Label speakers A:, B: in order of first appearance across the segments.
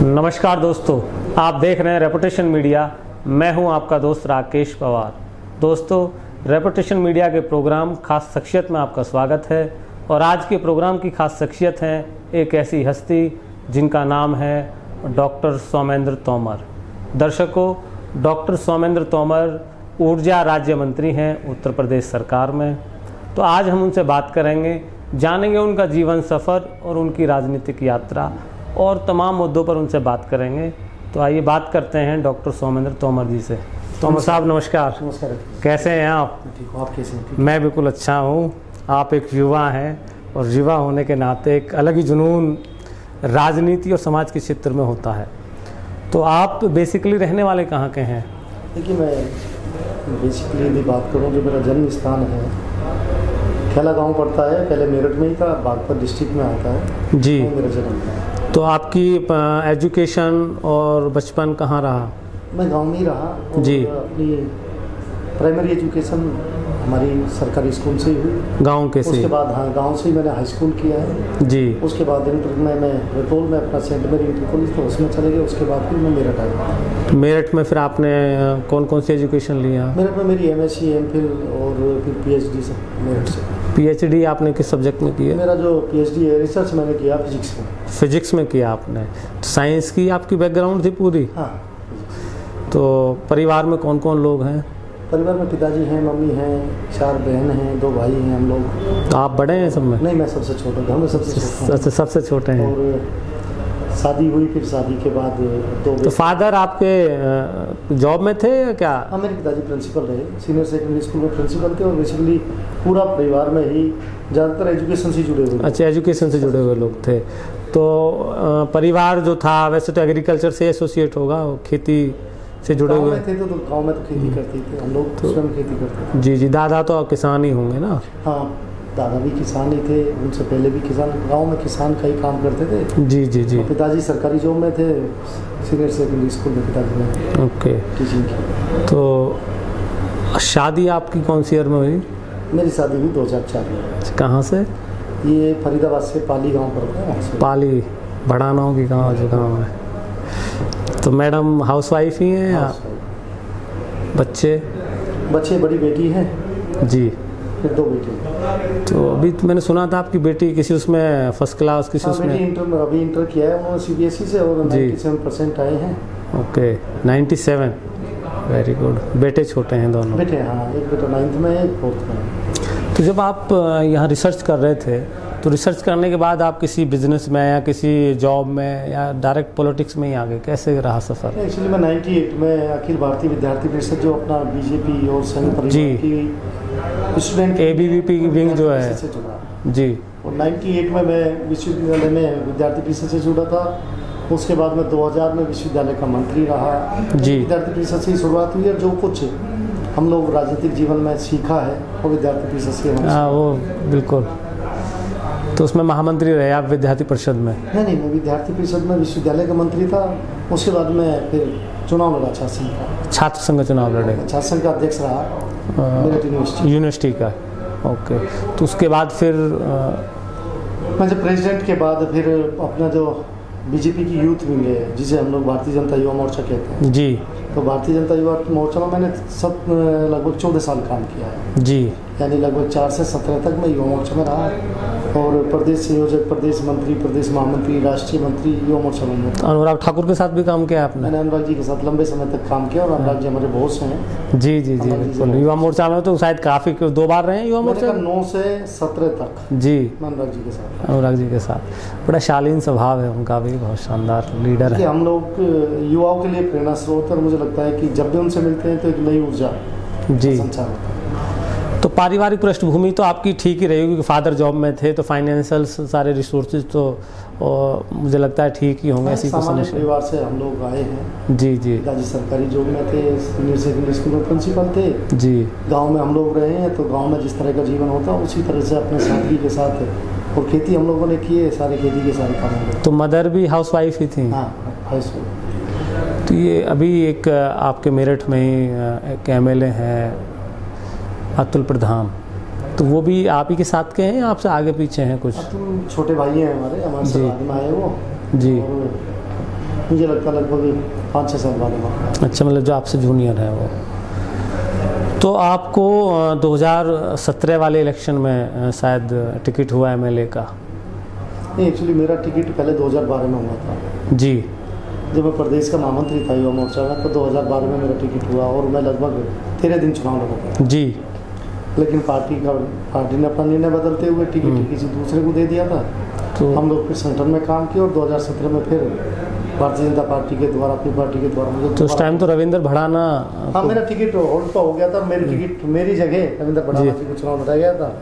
A: नमस्कार दोस्तों, आप देख रहे हैं रेपुटेशन मीडिया। मैं हूं आपका दोस्त राकेश पवार। दोस्तों, रेपुटेशन मीडिया के प्रोग्राम खास शख्सियत में आपका स्वागत है। और आज के प्रोग्राम की खास शख्सियत हैं एक ऐसी हस्ती जिनका नाम है डॉक्टर सोमेंद्र तोमर। दर्शकों, डॉक्टर सोमेंद्र तोमर ऊर्जा राज्य मंत्री हैं उत्तर प्रदेश सरकार में। तो आज हम उनसे बात करेंगे, जानेंगे उनका जीवन सफ़र और उनकी राजनीतिक यात्रा और तमाम मुद्दों पर उनसे बात करेंगे। तो आइए बात करते हैं डॉक्टर सोमेंद्र तोमर जी से। तोमर साहब नमस्कार।
B: नमस्कार।
A: कैसे हैं आप?
B: ठीक हूँ, आप कैसे हैं?
A: मैं बिल्कुल अच्छा हूँ। आप एक युवा हैं और युवा होने के नाते एक अलग ही जुनून राजनीति और समाज के क्षेत्र में होता है। तो आप बेसिकली रहने वाले कहाँ के हैं?
B: देखिए, मैं बेसिकली यदि बात करूँ, जो मेरा जन्म स्थान है खेला गांव पड़ता है, पहले मेरठ में ही था, बागपत डिस्ट्रिक्ट में आता है
A: जी।
B: तो मेरा जन्म है।
A: तो आपकी एजुकेशन और बचपन कहाँ रहा?
B: मैं गांव में ही रहा और
A: जी।
B: अपनी प्राइमरी एजुकेशन हमारी सरकारी स्कूल से ही हुई।
A: गांव के से?
B: उसके बाद हाँ, गांव से ही मैंने हाई स्कूल किया है
A: जी।
B: उसके बाद इंटर में मैं रतौल में अपना सेंट मेरी इंटर कॉलेज था, उसमें चले गए। उसके बाद फिर मैं मेरठ आया।
A: मेरठ में फिर आपने कौन कौन सी एजुकेशन लिया?
B: मेरठ में मेरी MSc MPhil और फिर PhD से मेरठ से।
A: PhD आपने किस सब्जेक्ट में किया?
B: मेरा जो PhD है रिसर्च मैंने किया फिजिक्स में।
A: फिजिक्स में किया आपने? साइंस की आपकी बैकग्राउंड थी पूरी?
B: हाँ।
A: तो परिवार में कौन कौन लोग हैं?
B: परिवार में पिताजी हैं, मम्मी हैं, 4 बहन हैं, 2 भाई हैं हम लोग।
A: तो आप बड़े हैं सब में?
B: नहीं, मैं सबसे छोटा, घर में सबसे छोटा
A: अच्छा, सबसे छोटे हैं।
B: और शादी हुई, फिर शादी के बाद 2
A: तो फादर आपके जॉब में थे या क्या?
B: हाँ, मेरे पिताजी प्रिंसिपल रहे, सीनियर सेकेंडरी स्कूल में प्रिंसिपल थे। और बेसिकली पूरा परिवार में ही ज़्यादातर एजुकेशन से जुड़े हुए।
A: अच्छा, एजुकेशन से जुड़े हुए लोग थे। तो परिवार जो था वैसे तो एग्रीकल्चर से एसोसिएट होगा, खेती से जुड़े हुए
B: थे। तो गाँव में तो खेती करते थे हम लोग, तो स्वयं खेती करते थे।
A: जी जी। दादा तो किसान ही होंगे ना?
B: हाँ, दादा भी किसान ही थे, उनसे पहले भी किसान, गांव में किसान का ही काम करते थे।
A: जी जी जी।
B: पिताजी सरकारी जॉब में थे, सीनियर सेकेंडरी स्कूल में पिताजी ने
A: ओके
B: टीचिंग की।
A: तो शादी आपकी कौन सी ईयर में हुई?
B: मेरी शादी हुई 2004 में।
A: कहाँ से?
B: ये फरीदाबाद से पाली गांव पड़ता है, वहाँ से।
A: पाली भड़ाना की गाँव जो गाँव है। तो मैडम हाउसवाइफ ही हैं या बच्चे?
B: बच्चे, बड़ी बेटी है
A: जी,
B: फिर 2 बेटे।
A: तो अभी तो मैंने सुना था आपकी बेटी किसी उसमें फर्स्ट क्लास, किसी
B: हाँ,
A: उसमें
B: बेटी अभी इंटर किया है उन्होंने CBSE से और 97% आए हैं।
A: Okay, 97, very good. बेटे छोटे हैं दोनों?
B: बेटे हाँ, एक बेटा 9th में है, एक 4th में है।
A: तो जब आप यहाँ रिसर्च कर रहे थे तो रिसर्च करने के बाद आप किसी बिजनेस में या किसी जॉब में या डायरेक्ट पॉलिटिक्स में ही आ गए? कैसे रहा सफ़र?
B: एक्चुअली मैं 98 में अखिल भारतीय विद्यार्थी परिषद, जो अपना BJP और संघ परिवार की स्टूडेंट
A: ABVP की विंग जो है
B: से जुड़ा
A: जी।
B: और 98 में मैं विश्वविद्यालय में विद्यार्थी परिषद से जुड़ा था। उसके बाद मैं 2000 में विश्वविद्यालय का मंत्री रहा
A: जी।
B: विद्यार्थी परिषद से ही शुरुआत हुई और जो कुछ हम लोग राजनीतिक जीवन में सीखा है वो विद्यार्थी परिषद से।
A: हाँ, वो बिल्कुल। तो उसमें महामंत्री रहे आप विद्यार्थी परिषद में?
B: नहीं, मैं विद्यार्थी परिषद में विश्वविद्यालय का मंत्री था। उसके बाद मैं फिर चुनाव लड़ा छात्र संघ का।
A: छात्र संघ चुनाव लड़े?
B: छात्र संघ का अध्यक्ष रहा मेरठ
A: यूनिवर्सिटी का। ओके, तो उसके बाद फिर
B: मैं जब प्रेसिडेंट के बाद फिर अपना जो BJP की यूथ विंग है, जिसे हम लोग भारतीय जनता युवा मोर्चा कहते हैं
A: जी,
B: तो भारतीय जनता युवा मोर्चा में मैंने लगभग 14 साल काम किया है
A: जी।
B: यानी लगभग 4 से 17 तक मैं युवा मोर्चा में रहा और प्रदेश संयोजक, प्रदेश मंत्री, प्रदेश महामंत्री, राष्ट्रीय मंत्री युवा मोर्चा में।
A: अनुराग ठाकुर के साथ भी काम किया आपने?
B: मैंने अनुराग जी के साथ लंबे समय तक काम किया और अनुराग जी हमारे बॉस हैं।
A: जी जी जी, बिल्कुल। युवा मोर्चा में तो शायद काफ़ी 2 बार रहे हैं युवा मोर्चा?
B: 9 से 17 तक
A: जी,
B: अनुराग जी के साथ।
A: अनुराग जी के साथ बड़ा शालीन स्वभाव है उनका भी, बहुत शानदार लीडर है।
B: हम लोग युवाओं के लिए प्रेरणा स्रोत है और मुझे लगता है कि जब भी उनसे मिलते हैं तो एक नई ऊर्जा
A: जी।
B: संचार होता है।
A: तो पारिवारिक पृष्ठभूमि तो आपकी ठीक ही रहेगी क्योंकि फादर जॉब में थे, तो फाइनेंशियल सारे रिसोर्सेज तो मुझे लगता है ठीक ही होंगे। ऐसी
B: सामान्य परिवार से हम लोग आए हैं।
A: जी जी।
B: पिताजी सरकारी जॉब में थे, सीनियर सेकेंडरी स्कूल में प्रिंसिपल थे
A: जी।
B: गांव में हम लोग रहे हैं, तो गांव में जिस तरह का जीवन होता है उसी तरह से अपने साथी के साथ और खेती हम लोगों ने किए, सारे खेती के सारे काम।
A: तो मदर भी हाउसवाइफ ही थी?
B: हाँ, हाउसवाइफ।
A: तो ये अभी एक आपके मेरठ में ही एक MLA हैं अतुल प्रधान, तो वो भी आप ही के साथ के हैं या आपसे आगे पीछे हैं कुछ?
B: तुम छोटे भाई हैं हमारे साथ में आए वो
A: जी।
B: मुझे लगता है लगभग 5-6 साल बाद हुआ।
A: अच्छा, मतलब जो आपसे जूनियर है वो। तो आपको 2017 वाले इलेक्शन में शायद टिकट हुआ एमएलए का?
B: नहीं, एक्चुअली मेरा टिकट पहले 2012 में हुआ था
A: जी।
B: जब मैं प्रदेश का महामंत्री था युवा मोर्चा में, तो 2012 में मेरा टिकट हुआ और मैं लगभग 13 दिन चुनाव लड़ा
A: जी।
B: लेकिन पार्टी ने अपना निर्णय बदलते हुए टिकट किसी दूसरे को दे दिया था।
A: तो
B: हम लोग फिर सेंटर में काम किए और 2017 में फिर भारतीय जनता पार्टी के द्वारा, अपनी पार्टी के द्वारा मुझे
A: तो उस टाइम तो रविंद्र भड़ाना
B: हाँ, मेरा टिकट होल्ड पर हो गया था। मेरी टिकट मेरी जगह रविंद्र भड़ाना जी को चुनाव लड़ा गया था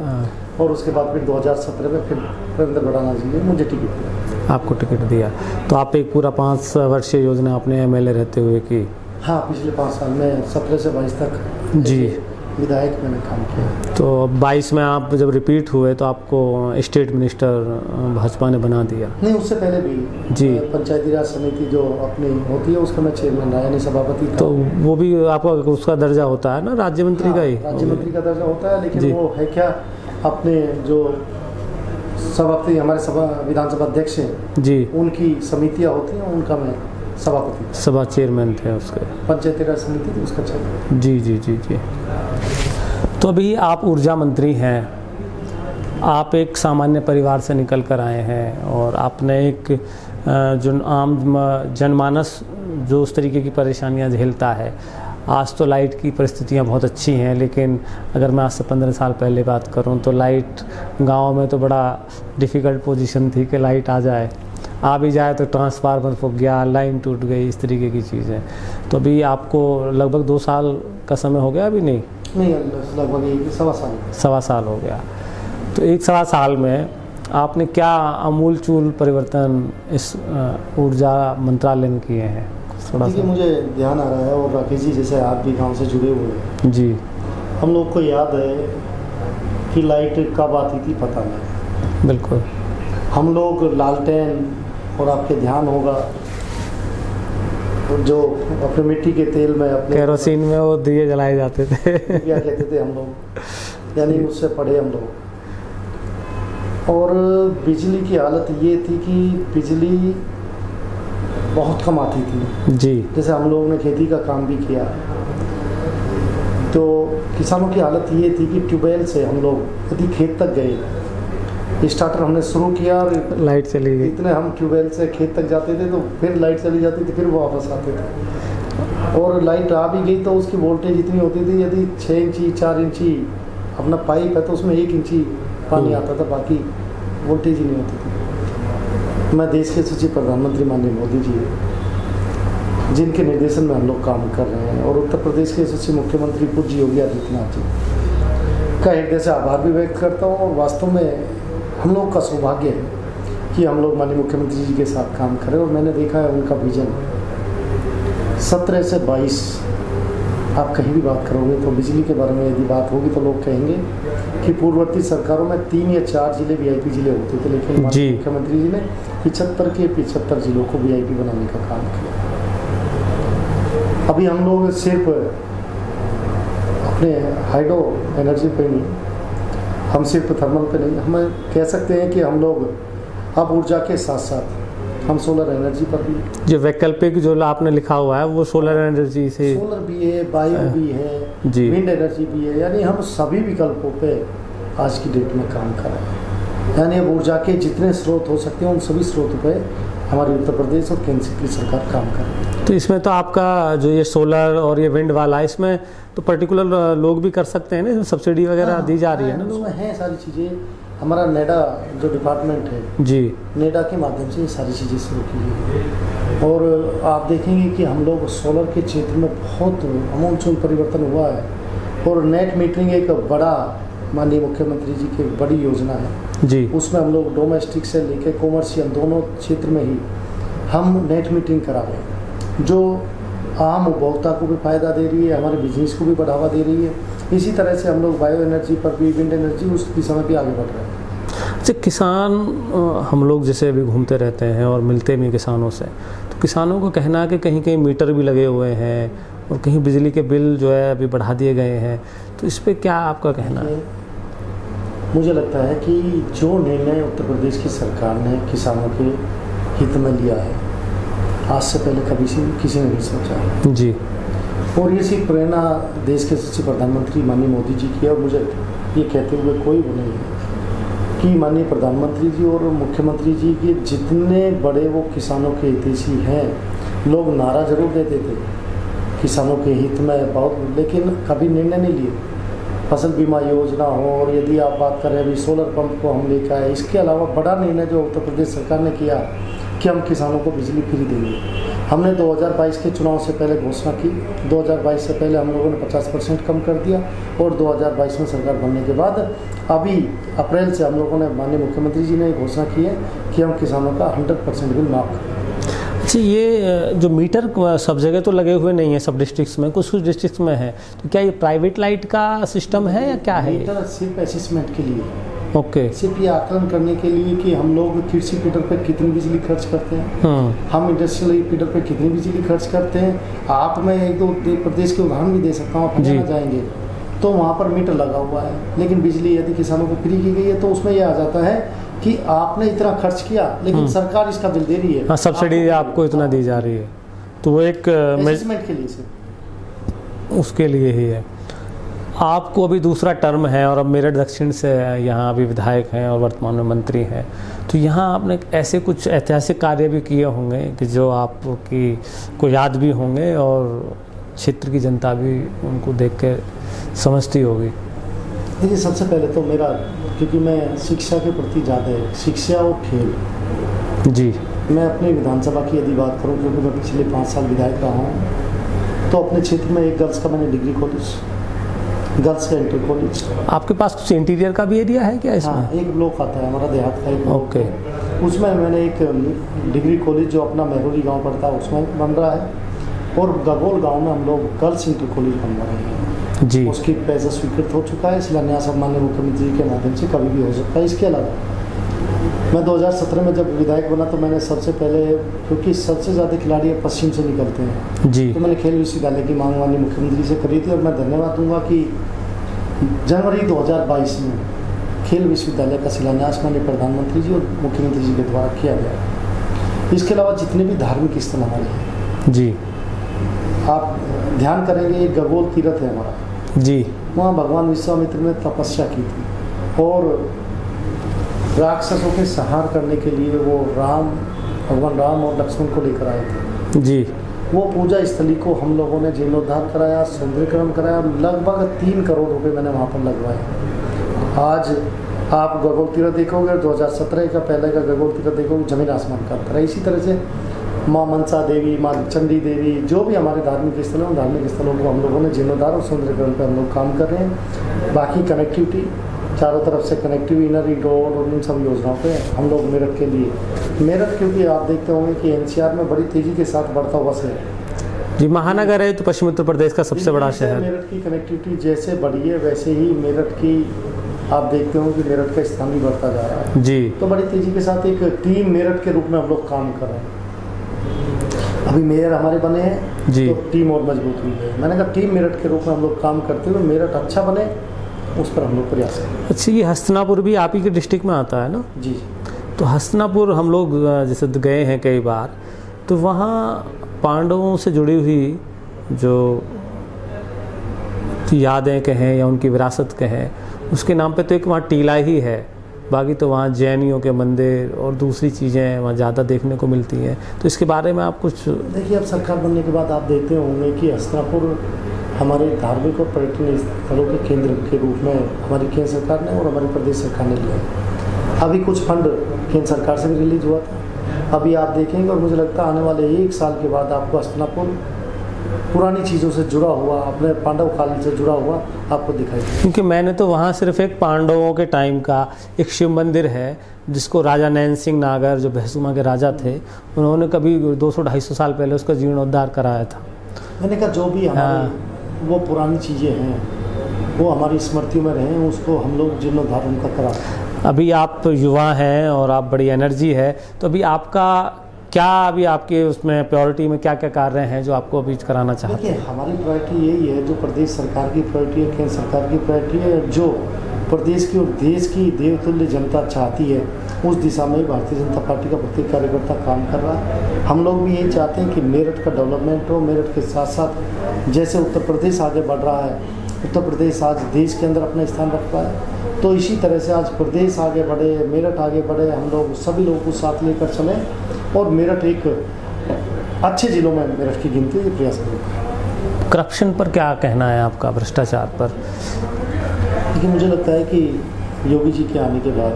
B: और उसके बाद फिर 2017 में फिर रविंद्र भड़ाना जी ने मुझे टिकट दिया।
A: आपको टिकट दिया, तो आप एक पूरा 5 वर्षीय योजना अपने एमएलए रहते हुए की?
B: हाँ, पिछले 5 साल में 17 से 22 तक
A: जी
B: विधायक मैंने काम किया।
A: तो 22 में आप जब रिपीट हुए तो आपको स्टेट मिनिस्टर भाजपा ने बना दिया?
B: नहीं, उससे पहले भी
A: जी।
B: पंचायती राज समिति जो अपनी होती है उसका मैं चेयरमैन रहा, यानी सभापति था।
A: तो वो भी आपका उसका दर्जा होता है ना, राज्य मंत्री का ही?
B: राज्य मंत्री का दर्जा होता है, लेकिन वो है क्या, अपने जो सभापति हमारे सभा विधानसभा अध्यक्ष हैं
A: जी,
B: उनकी समितियाँ होती हैं, उनका मैं सभापति,
A: सभा चेयरमैन थे उसके।
B: पंचायती राज समिति थी उसका चेयरमैन।
A: जी जी जी जी। तो अभी आप ऊर्जा मंत्री हैं, आप एक सामान्य परिवार से निकल कर आए हैं और आपने एक जो आम जनमानस जो उस तरीके की परेशानियां झेलता है, आज तो लाइट की परिस्थितियां बहुत अच्छी हैं, लेकिन अगर मैं आज से 15 साल पहले बात करूं तो लाइट गांव में तो बड़ा डिफ़िकल्ट पोजीशन थी कि लाइट आ जाए, आ भी जाए तो ट्रांसफार्मर फूक गया, लाइन टूट गई, इस तरीके की चीज़ें। तो अभी आपको लगभग 2 साल का समय हो गया? अभी नहीं,
B: लगभग 1.25 साल।
A: 1.25 साल हो गया। तो 1.25 साल में आपने क्या आमूल-चूल परिवर्तन इस ऊर्जा मंत्रालय में किए हैं? थोड़ा
B: देखिए,
A: सा
B: मुझे ध्यान आ रहा है और राकेश जी जैसे आप भी गांव से जुड़े हुए हैं
A: जी।
B: हम लोग को याद है कि लाइट कब आती थी पता नहीं।
A: बिल्कुल।
B: हम लोग लालटेन, और आपके ध्यान होगा जो अपने मिट्टी के तेल में अपने
A: केरोसिन में वो दिए जलाए जाते थे
B: क्या कहते थे हम लोग, यानी उससे पढ़े हम लोग। और बिजली की हालत ये थी कि बिजली बहुत कम आती थी
A: जी।
B: जैसे हम लोगों ने खेती का काम भी किया, तो किसानों की हालत ये थी कि ट्यूबवेल से हम लोग यदि खेत तक गए, स्टार्टर हमने शुरू किया और
A: लाइट चली गई,
B: इतने हम ट्यूबवेल से खेत तक जाते थे तो फिर लाइट चली जाती थी, फिर वो वापस आते थे। और लाइट आ भी गई तो उसकी वोल्टेज इतनी होती थी, यदि 6 इंची 4 इंची अपना पाइप है तो उसमें 1 इंची पानी आता था, बाकी वोल्टेज ही नहीं होती थी। मैं देश के सचिव प्रधानमंत्री माननीय मोदी जी, जिनके निर्देशन में हम लोग काम कर रहे हैं, और उत्तर प्रदेश के सचिव मुख्यमंत्री पूज्य योगी आदित्यनाथ जी का हृदय से आभार भी व्यक्त करता हूँ। और वास्तव में हम लोग का सौभाग्य है कि हम लोग माननीय मुख्यमंत्री जी के साथ काम करें, और मैंने देखा है उनका विजन 17 से 22 आप कहीं भी बात करोगे तो बिजली के बारे में यदि बात होगी तो लोग कहेंगे कि पूर्ववर्ती सरकारों में 3 या 4 जिले VIP जिले होते थे, लेकिन माननीय मुख्यमंत्री जी ने 75 के 75 जिलों को VIP बनाने का काम किया। अभी हम लोग सिर्फ अपने हाइड्रो एनर्जी पे नहीं, हम सिर्फ थर्मल पे नहीं, हम कह सकते हैं कि हम लोग अब ऊर्जा के साथ साथ हम सोलर एनर्जी पर भी,
A: जो वैकल्पिक जो आपने लिखा हुआ है वो सोलर एनर्जी से,
B: सोलर भी है, बायो भी है, विंड एनर्जी भी है, यानी हम सभी विकल्पों पे आज की डेट में काम कर रहे हैं। यानी अब ऊर्जा के जितने स्रोत हो सकते हैं उन सभी स्रोतों पे हमारी उत्तर प्रदेश और केंद्र की सरकार काम कर रही है।
A: तो इसमें तो आपका जो ये सोलर और ये विंड वाला, इसमें तो पर्टिकुलर लोग भी कर सकते हैं ना, सब्सिडी वगैरह दी जा रही है ना?
B: उसमें है सारी चीज़ें, हमारा नेडा जो डिपार्टमेंट है जी, नेडा के माध्यम से ये सारी चीज़ें शुरू की गई। और आप देखेंगे कि हम लोग सोलर के क्षेत्र में बहुत आमूल-चूल परिवर्तन हुआ है, और नेट मीटरिंग एक बड़ा माननीय मुख्यमंत्री जी की बड़ी योजना है जी। उसमें हम लोग डोमेस्टिक से लेकर कॉमर्शियल दोनों क्षेत्र में ही हम नेट मीटरिंग करा रहे हैं, जो आम उपभोक्ता को भी फायदा दे रही है, हमारे बिजनेस को भी बढ़ावा दे रही है। इसी तरह से हम लोग बायो एनर्जी पर भी, विंड एनर्जी, उस दिशा में भी आगे बढ़ रहे हैं।
A: अच्छा, किसान हम लोग जैसे अभी घूमते रहते हैं और मिलते भी किसानों से, तो किसानों को कहना है कि कहीं कहीं मीटर भी लगे हुए हैं और कहीं बिजली के बिल जो है अभी बढ़ा दिए गए हैं, तो इस पर क्या आपका कहना है?
B: मुझे लगता है कि जो निर्णय उत्तर प्रदेश की सरकार ने किसानों के हित में लिया है, आज से पहले कभी किसी ने नहीं सोचा।
A: जी।
B: और ये सिर्फ प्रेरणा देश के सच्चे प्रधानमंत्री माननीय मोदी जी की है, और मुझे ये कहते हुए कोई वो नहीं है कि माननीय प्रधानमंत्री जी और मुख्यमंत्री जी के जितने बड़े वो किसानों के हितैषी हैं, लोग नारा जरूर देते थे किसानों के हित में बहुत, लेकिन कभी निर्णय नहीं लिए। फसल बीमा योजना हो, और यदि आप बात करें अभी सोलर पंप को हम लेकर आए, इसके अलावा बड़ा निर्णय जो उत्तर प्रदेश सरकार ने किया कि हम किसानों को बिजली फ्री देंगे। हमने 2022 के चुनाव से पहले घोषणा की, 2022 से पहले हम लोगों ने 50% कम कर दिया, और 2022 में सरकार बनने के बाद अभी अप्रैल से हम लोगों ने माननीय मुख्यमंत्री जी ने घोषणा की है कि हम किसानों का 100% बिल माफ़ करें।
A: अच्छा, ये जो मीटर सब जगह तो लगे हुए नहीं है, सब डिस्ट्रिक्ट्स में, कुछ कुछ डिस्ट्रिक्ट्स में है, तो क्या ये प्राइवेट लाइट का सिस्टम है या क्या है?
B: मीटर सिर्फ असेसमेंट के लिए,
A: ओके,
B: सिर्फ ये आकलन करने के लिए कि हम लोग कृषि फीडर पे कितनी बिजली खर्च करते हैं, हम इंडस्ट्रियल फीडर पे कितनी बिजली खर्च करते हैं। आप मैं एक दो प्रदेश के उदाहरण भी दे सकता हूँ, आप हरियाणा जाएंगे तो वहाँ पर मीटर लगा हुआ है, लेकिन बिजली यदि किसानों को फ्री की गई है तो उसमें यह आ जाता है कि आपने इतना खर्च किया, लेकिन सरकार इसका बिल दे रही है।
A: हाँ, सब्सिडी आपको इतना दी जा रही है, तो वो एक
B: मेजरमेंट के लिए सिर्फ
A: उसके लिए ही है। आपको अभी दूसरा टर्म है और अब मेरठ दक्षिण से यहाँ अभी विधायक हैं और वर्तमान में मंत्री हैं, तो यहाँ आपने ऐसे कुछ ऐतिहासिक कार्य भी किए होंगे कि जो आपकी को याद भी होंगे और क्षेत्र की जनता भी उनको देख के समझती होगी।
B: देखिए, सबसे पहले तो मेरा, क्योंकि मैं शिक्षा के प्रति ज़्यादा है, शिक्षा और खेल
A: जी,
B: मैं अपनी विधानसभा की यदि बात करूँ, क्योंकि मैं पिछले 5 साल विधायक रहा हूँ, तो अपने क्षेत्र में एक गर्ल्स का मैंने डिग्री कॉलेज, गर्ल्स का इंटर कॉलेज।
A: आपके पास कुछ इंटीरियर का भी एरिया है क्या इसमें?
B: हाँ, एक ब्लॉक आता है हमारा देहात का एक ब्लॉक,
A: ओके,
B: उसमें मैंने एक डिग्री कॉलेज जो अपना महरोली गांव पड़ता है उसमें बन रहा है, और गगोल गांव में हम लोग गर्ल्स इंटर कॉलेज बनवा रहे हैं
A: जी।
B: उसकी पैसा स्वीकृत हो चुका है, इसलिए शिलान्यास माननीय मुख्यमंत्री जी के माध्यम से कभी भी हो सकता है। इसके अलावा मैं 2017 में जब विधायक बना तो मैंने सबसे पहले, क्योंकि सबसे ज़्यादा खिलाड़ी पश्चिम से निकलते हैं
A: जी,
B: तो मैंने खेल विश्वविद्यालय की मांग माननीय मुख्यमंत्री से करी थी, और मैं धन्यवाद दूंगा कि जनवरी 2022 में खेल विश्वविद्यालय का शिलान्यास माननीय प्रधानमंत्री जी और मुख्यमंत्री जी के द्वारा किया गया। इसके अलावा जितने भी धार्मिक स्थल हमारे हैं
A: जी,
B: आप ध्यान करेंगे, एक गगोल तीर्थ है हमारा
A: जी,
B: वहाँ भगवान विश्वामित्र ने तपस्या की थी, और राक्षसों के संहार करने के लिए वो भगवान राम और लक्ष्मण को लेकर आए थे
A: जी।
B: वो पूजा स्थली को हम लोगों ने जीर्णोद्धार कराया, सौंदर्यीकरण कराया, लगभग 3 करोड़ रुपए मैंने वहाँ पर लगवाए। आज आप गगोल तीर्थ देखोगे, 2017 का पहले का गगोल तीर्थ देखोगे, जमीन आसमान का अंतर है। इसी तरह से माँ मनसा देवी, माँ चंडी देवी, जो भी हमारे धार्मिक स्थल हैं, उन धार्मिक स्थलों को हम लोगों ने जीर्णोद्धार और सौंदर्यीकरण पर हम लोग काम कर रहे हैं। बाकी कनेक्टिविटी, चारों तरफ से कनेक्टिव इनर रिंग रोड और इन सब योजनाओं पे हम लोग मेरठ के लिए, मेरठ क्योंकि आप देखते होंगे कि एनसीआर में बड़ी तेज़ी के साथ बढ़ता हुआ शहर
A: जी, महानगर है तो पश्चिम उत्तर प्रदेश का सबसे बड़ा शहर।
B: मेरठ की कनेक्टिविटी जैसे बढ़ी है वैसे ही मेरठ की आप देखते हो कि मेरठ का स्थान भी बढ़ता जा रहा है
A: जी।
B: तो बड़ी तेज़ी के साथ एक टीम मेरठ के रूप में हम लोग काम कर रहे हैं। अभी मेयर हमारे बने हैं
A: जी,
B: तो टीम और मजबूत हुई है। मैंने कहा टीम मेरठ के रूप में हम लोग काम करते हुए मेरठ अच्छा बने, उस पर हम लोग प्रयास करें।
A: अच्छा, ये हस्तिनापुर भी आप ही के डिस्ट्रिक्ट में आता है ना?
B: जी।
A: तो हस्तिनापुर हम लोग जैसे गए हैं कई बार, तो वहाँ पांडवों से जुड़ी हुई जो यादें कहें या उनकी विरासत कहें, उसके नाम पे तो एक वहाँ टीला ही है, बाकी तो वहाँ जैनियों के मंदिर और दूसरी चीज़ें वहाँ ज़्यादा देखने को मिलती हैं। तो इसके बारे में आप कुछ
B: देखिए, अब सरकार बनने के बाद आप देखते होंगे कि हस्तिनापुर हमारे धार्मिक और पर्यटन स्थलों के केंद्र के रूप में हमारी केंद्र सरकार ने और हमारी प्रदेश सरकार ने लिया। अभी कुछ फंड केंद्र सरकार से भी रिलीज हुआ था, अभी आप देखेंगे और मुझे लगता है आने वाले 1 साल के बाद आपको हस्तिनापुर पुरानी चीज़ों से जुड़ा हुआ, अपने पांडव काल से जुड़ा हुआ आपको दिखाई देगा।
A: क्योंकि मैंने तो वहाँ सिर्फ एक पांडवों के टाइम का एक शिव मंदिर है जिसको राजा नैन सिंह नागर जो भैंसुमा के राजा थे, उन्होंने कभी 200-250 साल पहले उसका जीर्णोद्धार कराया था।
B: मैंने कहा जो भी हमारी वो पुरानी चीज़ें हैं वो हमारी स्मृतियों में रहें, उसको हम लोग जीर्णोद्धार उनका करा।
A: अभी आप युवा हैं और आप बड़ी एनर्जी है, तो अभी आपका क्या, अभी आपके उसमें प्रायोरिटी में क्या क्या कार्य हैं जो आपको अभी कराना चाहते हैं?
B: देखिए, हमारी प्रायोरिटी यही है, जो प्रदेश सरकार की प्रायोरिटी है, केंद्र सरकार की प्रायोरिटी है, जो प्रदेश की और देश की देवतुल्य जनता चाहती है, उस दिशा में भारतीय जनता पार्टी का प्रत्येक कार्यकर्ता काम कर रहा है। हम लोग भी यही चाहते हैं कि मेरठ का डेवलपमेंट हो। मेरठ के साथ साथ जैसे उत्तर प्रदेश आगे बढ़ रहा है, उत्तर प्रदेश आज देश के अंदर अपना स्थान रख पाए, तो इसी तरह से आज प्रदेश आगे बढ़े, मेरठ आगे बढ़े। हम लोग सभी लोगों को साथ लेकर चलें और मेरठ एक अच्छे जिलों में मेरठ की गिनती प्रयास करें।
A: करप्शन पर क्या कहना है आपका, भ्रष्टाचार पर?
B: लेकिन मुझे लगता है कि योगी जी के आने के बाद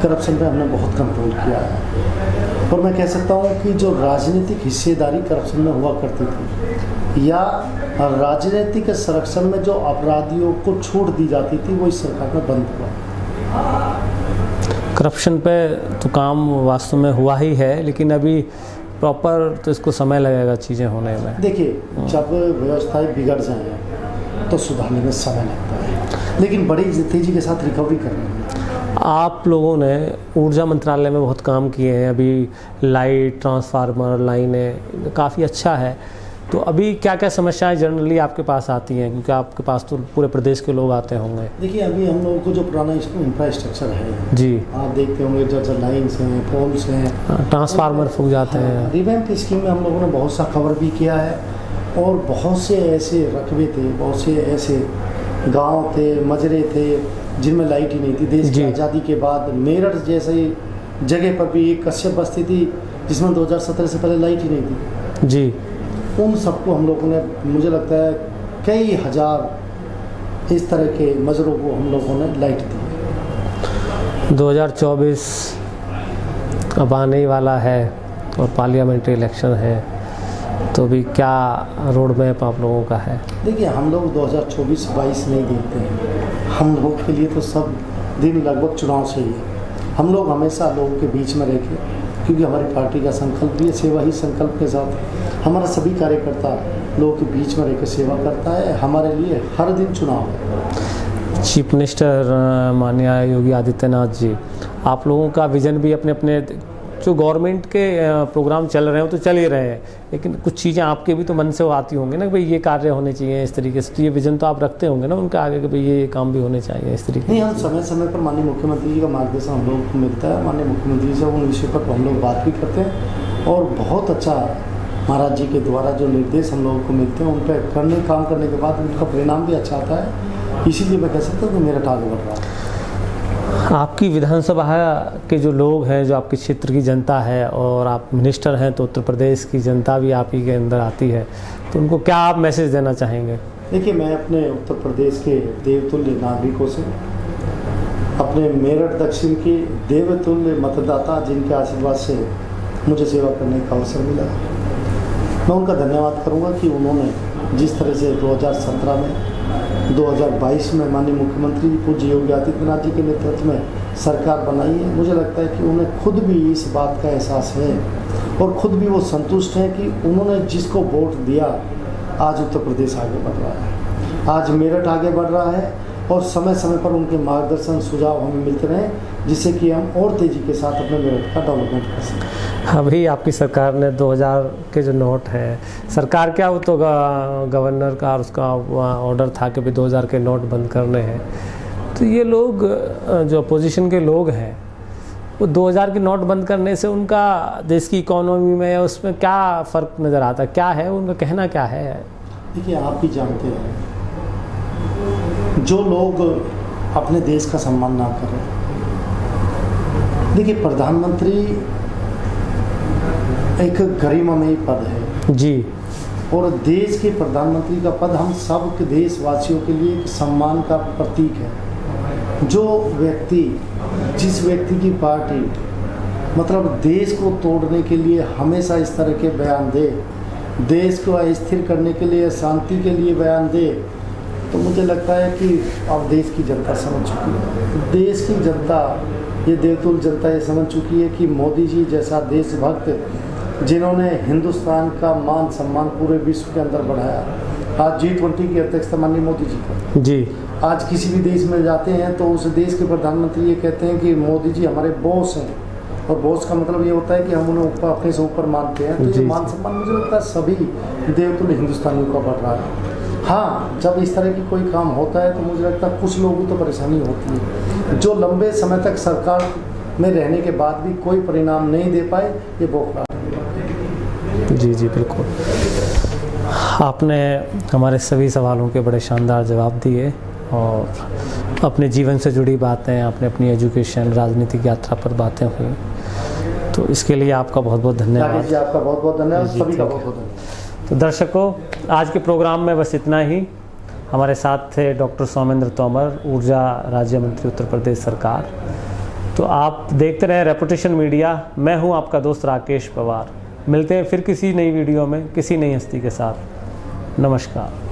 B: करप्शन पे हमने बहुत कंट्रोल किया है। और मैं कह सकता हूँ कि जो राजनीतिक हिस्सेदारी करप्शन में हुआ करती थी या राजनीतिक संरक्षण में जो अपराधियों को छूट दी जाती थी, वो इस सरकार में बंद हुआ।
A: करप्शन पे तो काम वास्तव में हुआ ही है, लेकिन अभी प्रॉपर तो इसको समय लगेगा चीज़ें होने में।
B: देखिए, जब व्यवस्थाएं बिगड़ जाएँ तो सुधारने में समय लगता है, लेकिन बड़ी तेज़ी के साथ रिकवरी करनी है।
A: आप लोगों ने ऊर्जा मंत्रालय में बहुत काम किए हैं, अभी लाइट, ट्रांसफार्मर, लाइनें, काफ़ी अच्छा है। तो अभी क्या क्या समस्याएं जनरली आपके पास आती हैं, क्योंकि आपके पास तो पूरे प्रदेश के लोग आते होंगे?
B: देखिए, अभी हम लोगों को जो पुराना इंफ्रास्ट्रक्चर है
A: जी,
B: आप देखते होंगे, जो लाइन्स हैं, पोल्स हैं,
A: ट्रांसफार्मर फूक जाते हैं।
B: रिवैम्प स्कीम में हम लोगों ने बहुत सा कवर भी किया है। और बहुत से ऐसे रकबे थे, बहुत से ऐसे गांव थे, मजरे थे जिनमें लाइट ही नहीं थी। देश की आज़ादी के बाद मेरठ जैसे जगह पर भी एक कश्यप बस्ती थी जिसमें 2017 से पहले लाइट ही नहीं थी
A: जी।
B: उन सबको हम लोगों ने, मुझे लगता है कई हजार इस तरह के मजरों को हम लोगों ने लाइट दी।
A: 2024 अब आने ही वाला है और पार्लियामेंट्री इलेक्शन है, तो भी क्या रोड मैप आप लोगों का है?
B: देखिए, हम लोग 2024-22 नहीं देखते हैं। हम लोग के लिए तो सब दिन लगभग चुनाव से ही है। हम लोग हमेशा लोगों के बीच में रह के, क्योंकि हमारी पार्टी का संकल्प भी है सेवा ही संकल्प के साथ हमारा सभी कार्यकर्ता लोगों के बीच में रहकर सेवा करता है। हमारे लिए हर दिन चुनाव है।
A: चीफ मिनिस्टर माननीय योगी आदित्यनाथ जी, आप लोगों का विजन भी अपने अपने जो गवर्नमेंट के प्रोग्राम चल रहे हैं तो चल ही रहे हैं, लेकिन कुछ चीज़ें आपके भी तो मन से आती होंगी ना कि भाई ये कार्य होने चाहिए इस तरीके से, तो ये विजन तो आप रखते होंगे ना उनके आगे कि भाई ये काम भी होने चाहिए इस तरीके?
B: नहीं, हम समय समय पर माननीय मुख्यमंत्री जी का मार्गदर्शन हम लोगों को मिलता है। माननीय मुख्यमंत्री से उन विषय पर हम लोग बात भी करते हैं और बहुत अच्छा महाराज जी के द्वारा जो निर्देश हम लोगों को मिलते हैं उन पर काम करने के बाद उनका परिणाम भी अच्छा आता है। इसीलिए मैं कह सकता हूँ कि मेरठ आगे बढ़ रहा है।
A: आपकी विधानसभा के जो लोग हैं, जो आपके क्षेत्र की जनता है, और आप मिनिस्टर हैं तो उत्तर प्रदेश की जनता भी आप ही के अंदर आती है, तो उनको क्या आप मैसेज देना चाहेंगे?
B: देखिए, मैं अपने उत्तर प्रदेश के देवतुल्य नागरिकों से, अपने मेरठ दक्षिण के देवतुल्य मतदाता जिनके आशीर्वाद से मुझे सेवा करने का अवसर मिला, मैं उनका धन्यवाद करूंगा कि उन्होंने जिस तरह से 2017 में 2022 में माननीय मुख्यमंत्री पूज्य योगी आदित्यनाथ जी के नेतृत्व में सरकार बनाई है। मुझे लगता है कि उन्हें खुद भी इस बात का एहसास है और खुद भी वो संतुष्ट हैं कि उन्होंने जिसको वोट दिया, आज उत्तर प्रदेश आगे बढ़ रहा है, आज मेरठ आगे बढ़ रहा है। और समय समय पर उनके मार्गदर्शन सुझाव हमें मिलते रहे, जिससे कि हम और तेज़ी के साथ अपने मेरठ का डेवलपमेंट कर सकें।
A: अभी आपकी सरकार ने 2000 के जो नोट हैं, सरकार क्या, वो तो गवर्नर का और उसका ऑर्डर था कि भाई 2000 के नोट बंद करने हैं, तो ये लोग जो अपोजिशन के लोग हैं वो 2000 के नोट बंद करने से उनका देश की इकोनॉमी में उसमें क्या फ़र्क नज़र आता है, क्या है उनका कहना, क्या है?
B: देखिए, आप भी जानते हैं, जो लोग अपने देश का सम्मान ना करें, देखिए प्रधानमंत्री एक गरिमामयी पद है
A: जी,
B: और देश के प्रधानमंत्री का पद हम सब के देशवासियों के लिए एक सम्मान का प्रतीक है। जो व्यक्ति, जिस व्यक्ति की पार्टी मतलब देश को तोड़ने के लिए हमेशा इस तरह के बयान दे, देश को अस्थिर करने के लिए, शांति के लिए बयान दे, तो मुझे लगता है कि अब देश की जनता समझ चुकी है। देश की जनता, ये देवतुल्य जनता ये समझ चुकी है कि मोदी जी जैसा देशभक्त जिन्होंने हिंदुस्तान का मान सम्मान पूरे विश्व के अंदर बढ़ाया, आज G20 की अध्यक्षता माननीय मोदी जी का
A: जी,
B: आज किसी भी देश में जाते हैं तो उस देश के प्रधानमंत्री ये कहते हैं कि मोदी जी हमारे बॉस हैं, और बॉस का मतलब ये होता है कि हम उन्हें ऊपर अपने से ऊपर मानते हैं। तो ये मान सम्मान मुझे लगता है सभी देवतुल्य हिंदुस्तानियों का बढ़ रहा है। हाँ, जब इस तरह की कोई काम होता है तो मुझे लगता है कुछ लोगों को तो परेशानी होती है, जो लंबे समय तक सरकार में रहने के बाद भी कोई परिणाम नहीं दे पाए, ये बौखलाहट है।
A: जी जी बिल्कुल, आपने हमारे सभी सवालों के बड़े शानदार जवाब दिए और अपने जीवन से जुड़ी बातें, आपने अपनी एजुकेशन, राजनीतिक यात्रा पर बातें हुई, तो इसके लिए आपका बहुत बहुत धन्यवाद।
B: जी, आपका बहुत बहुत धन्यवाद, सभी का बहुत बहुत धन्यवाद।
A: तो दर्शकों, आज के प्रोग्राम में बस इतना ही। हमारे साथ थे डॉक्टर सौमेंद्र तोमर, ऊर्जा राज्य मंत्री उत्तर प्रदेश सरकार। तो आप देखते रहे रेपुटेशन मीडिया। मैं हूं आपका दोस्त राकेश पवार। मिलते हैं फिर किसी नई वीडियो में किसी नई हस्ती के साथ। नमस्कार।